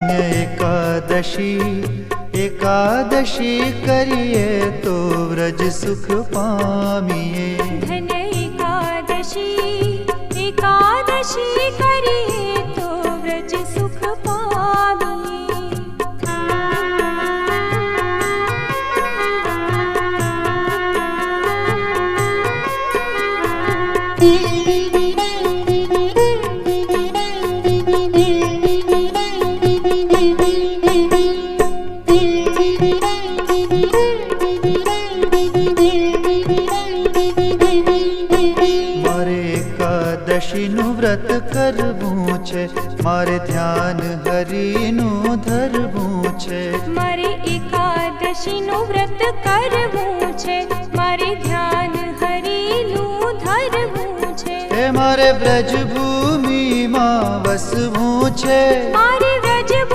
एकादशी एकादशी करिए तो व्रज सुख पामिए। धन एकादशी एकादशी करिए तो व्रज सुख मारे एकादशीनु व्रत करवू छे, मारे ध्यान हरिनु धरवू छे। मारे एकादशीनु व्रत करवू छे, मारे ध्यान हरिनु धरवू छे। हे मारे ब्रज भूमि मां वसवू छे, मारे